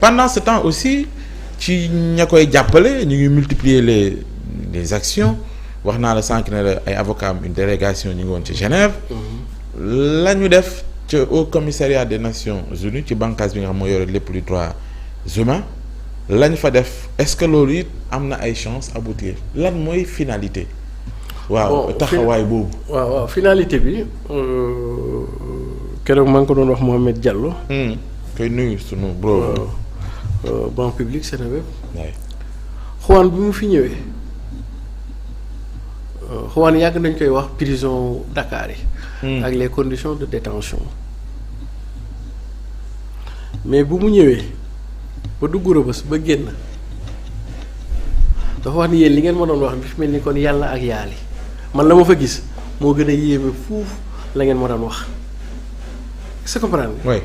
pendant ce temps aussi ci ña koy jàppale ñu ngi multiplier les actions wax naa la sànq ne la ay avocats une délégation ñu ngi woon ci Genève. la ñu def ca Haut Commissariat des Nations Unies ci bànqaas bi nga xam moo yore lépp luy droits humains lañ fa def est-ce que loolu it am na ay chance aboutir lan mooy finalité. waaw taxawaay boobu. waaw finalité bi keroog maa ngi ko doon wax Mohamed Diallo. koy nuyu sunu bro. banc public Seneweb. waay Juan bi mu fi ñëwee Juan yàgg nañ koy wax prison Dakar yi. ak les conditions de détention mais bu mu ñëwee ba dugg Rebeuss ba génn dafa wax ni yéen li ngeen ma doon wax bi fi mel ni kon yàlla ak yaali man la ma fa gis moo gën a yéeme fuuf la ngeen ma doon wax est-ce que comprendre nga. oui.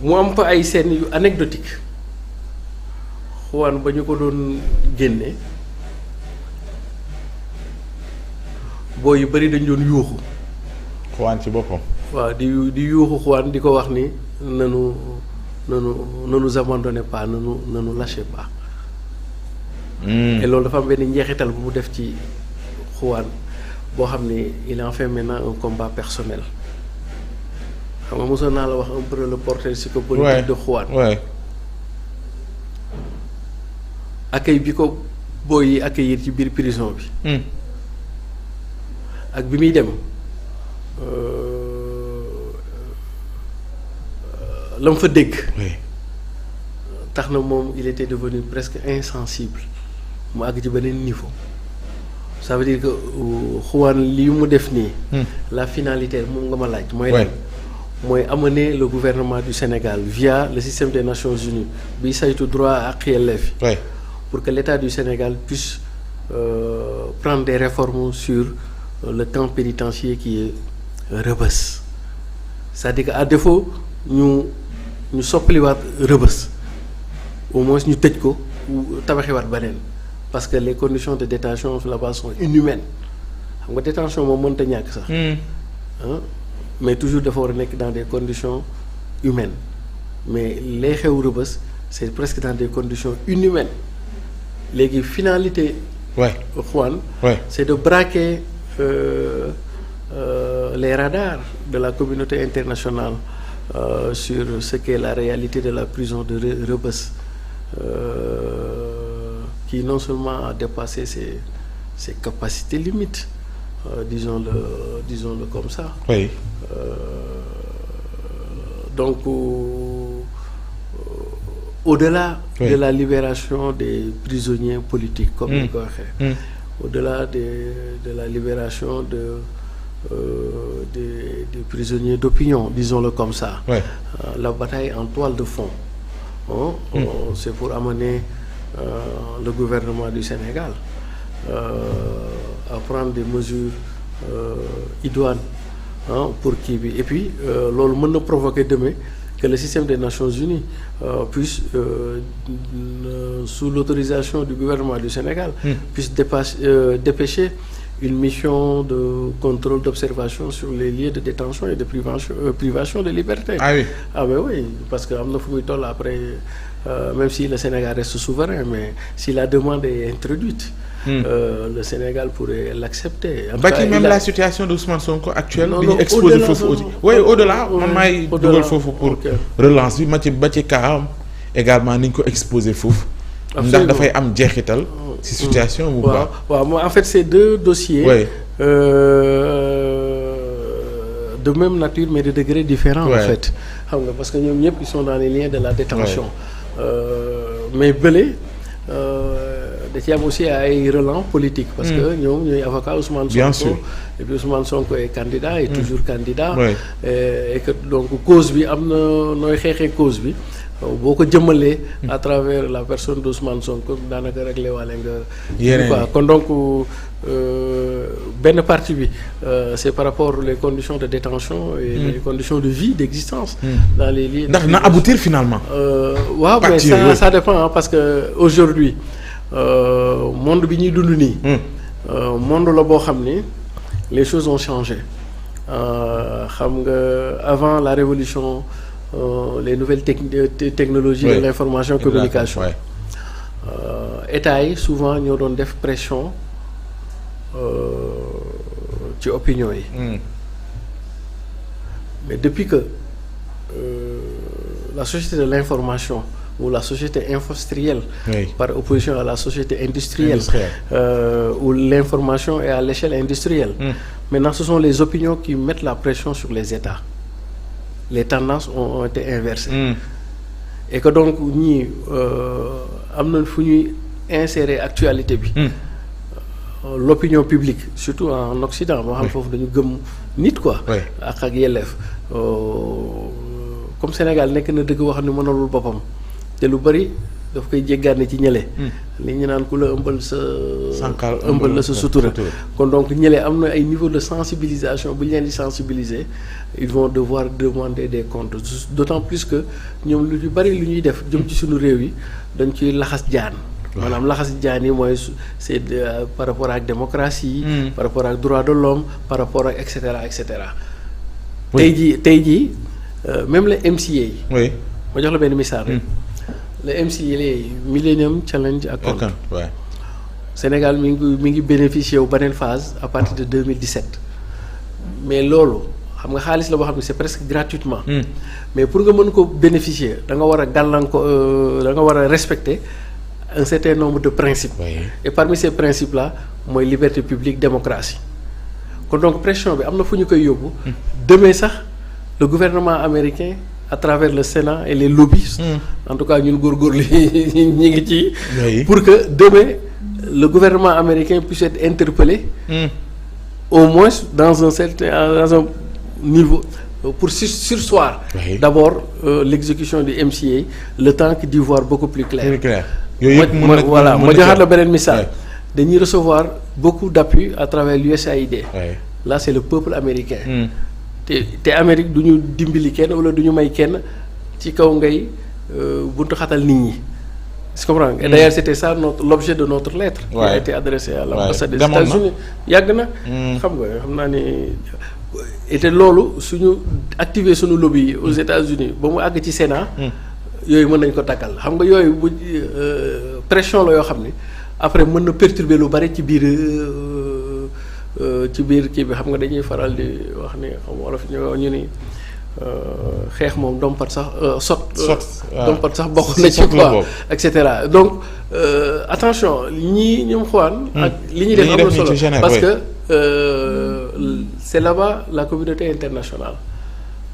mu am fa ay scènes yu anecdotique Juan ba ñu ko doon génne boo yu bari dañ doon yuuxu. Juan ci boppam. waaw di yuuxu Juan di ko wax ni ne nous abandonnez pas ne nous lâchez pas. et loolu dafa am benn njeexital bu mu def ci Juan boo xam ni il en fait maintenant un combat personnel xam nga mosoon naa la wax un peu le portrait psychologique de Juan. ouais. accueil bi ko booy yi accueillir ci biir prison bi. ak bi muy dem la mu fa dégg. tax na moom il était devenu presque insensible mu àgg ci beneen niveau ça veut dire que Juan lii mu def nii. la finalité moom nga ma laaj. mooy lan mooy amener le gouvernement du Sénégal via le système des Nations Unies bi saytu droit ak yelleef yi pour que l'État du Sénégal puisse prendre des réformes sur le camp pénitentiaire qui est Rebeuss c'est-à-dire que à défaut ñu soppaliwaat Rebeuss au moins ñu tëj ko tabaxiwaat beneen parce que les conditions de détention là-bas sont inhumaines xam nga détention moom mënta ñàkk sax. mais toujours dafa war a nekk dans des conditions humaines mais lay xew Rebeuss c'est presque dans des conditions inhumaines léegi finalité. Juan. C'est de braquer les radars de la communauté internationale sur ce qu'est la réalité de la prison de Rebeuss qui non seulement a dépassé ses capacités limites disons-le comme ça. Donc au-delà de la libération des prisonniers politiques comme ni ko waxee au-delà de la libération des prisonniers d'opinion disons-le comme ça. La bataille en toile de fond c'est pour amener le gouvernement du Sénégal à prendre des mesures idoines pour kii bi et puis loolu mën na provoquer demain que le système des Nations Unies puisse sous l'autorisation du gouvernement du Sénégal puisse dépêcher une mission de contrôle d'observation sur les lieux de détention et de privation de liberté. Ben oui parce que am na fu muy toll après même si le Sénégal reste souverain mais si la demande est introduite le Sénégal pourrait l'accepter. ba ci même la situation d'Ousmane Sonko actuelle. bi ñu exposé foofu aussi. oui au-delà man maay dugal foofu pour relance bi ba ci kaam également ni ñu ko exposé foofu. ndax dafay am jeexital. ci situation bu baax. waaw en fait c'est deux dossiers. de même nature mais de degrés différents. En fait xam nga parce que ñoom ñëpp ils sont dans les liens de la détention mais bële. da ci am aussi ay relents politiques parce que ñoom ñooy avocat Ousmane Sonko. Bien sûr. Et puis Ousmane Sonko est candidat et toujours candidat. Et que donc cause bi am na nooy xeexee cause bi boo ko jëmmalee à travers la personne d'Ousmane Sonko daanaka réglé waale nga. yeneen quoi kon donc benn partie bi c'est par rapport les conditions de détention et les conditions de vie d'existence. dans les lieux. ndax na aboutir finalement. waaw mais ça dépend parce que aujourd'hui monde bi ñuy dund nii. monde la boo xam ni les choses ont changé xam nga avant la révolution les nouvelles technologies de l'information communication état yi souvent ñoo doon def pression ci opinion yi mais depuis que la société de l'information ou la société industrielle par opposition à la société industrielle où l'information est à l'échelle industrielle maintenant ce sont les opinions qui mettent la pression sur les États les tendances ont été inversées et que donc ñii am na fu ñuy insérer actualité bi l'opinion publique surtout en Occident moo xam foofu dañu gëm nit quoi ak yelleef comme Sénégal nekk na dëgg wax ni mënalul boppam te lu bari daf koy jéggaane ci ñële li ñu naan ku la ëmbal sa ëmbal la sa sutura kon donc ñële am na ay niveau de sensibilisation bu ñu leen di sensibiliser ils vont devoir demander des comptes d'autant plus que ñoom lu bari lu ñuy def jëm ci suñu réew yi dañ ciy laxas jaan maanaam laxas jaan yi mooy c'est par rapport ak démocratie par rapport ak droit de l'homme par rapport ak et cetera et cetera tey jii même les MCA yi ma jox la benn misaal rek le MCA Millennium Challenge Account Sénégal mi ngi bénéficier wu beneen phase à partir de 2017 mais loolu xam nga xaalis la boo xam ne c'est presque gratuitement mais pour nga mën ko bénéficier da nga war a da nga war a respecter un certain nombre de principes et parmi ces principes là mooy liberté publique démocratie kon donc pression bi am na fu ñu koy yóbbu demain sax le gouvernement américain à travers le Sénat et les lobbies en tout cas ñun góorgóorlu ñi ngi ci pour que demain le gouvernement américain puisse être interpellé au moins dans un niveau pour surseoir d'abord l'exécution du MCA le temps que d'y voir beaucoup plus clair voilà ma joxaat la beneen misaal dañuy recevoir beaucoup d'appui à travers l'USAID là c'est le peuple américain te Amérique du ñu dimbali kenn wala du ñu may kenn ci kaw ngay buntu xatal nit ñi est-ce que comprends et d'ailleurs c'était ça l'objet de notre lettre qui a été adressée à l'ambassade des États-Unis yàgg na xam naa ni et te loolu suñu activer suñu lobby yi aux États-Unis ba mu àgg ci Sénat yooyu mën nañ ko takkal xam nga yooyu bu pression la yoo xam ni après mën na perturber lu bari ci biir kii bi xam nga dañuy faral di wax ni xam wolof ñu ni xeex moom dompat sax dompat sax bokk na ci quoi et cetera donc attention ñii ñoom xawaan ak li ñuy def am na solo parce que c'est là-bas la communauté internationale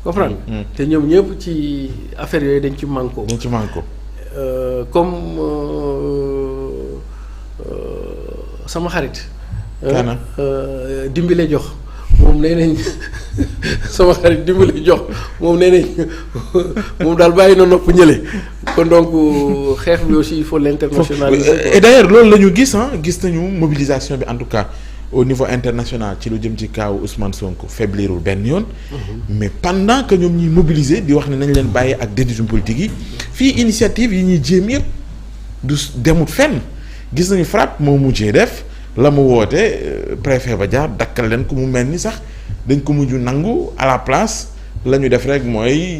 comprendre te ñoom ñëpp ci affaire yooyu dañ ci manko comme sama xarit dimbile jox moom nee nañ sama xarit dimbile jox moom nee nañ moom daal bàyyi na nopp ñële kon donc xeex bi aussi il faut l'internationaliser et d'ailleurs loolu la ñu gis nañu mobilisation bi en tout cas au niveau international ci lu jëm ci kaaw Ousmane Sonko faiblirul benn yoon mais pendant que ñoom ñuy mobiliser di wax ne nañ leen bàyyi ak décision politique yi fii initiative yi ñuy jéem yëpp du demut fenn gis nañu FRAPP moo mujjee def la mu woote préfet ba jaar dakkal leen ko mu mel ni sax dañ ko mujj nangu à la place la ñu def rek mooy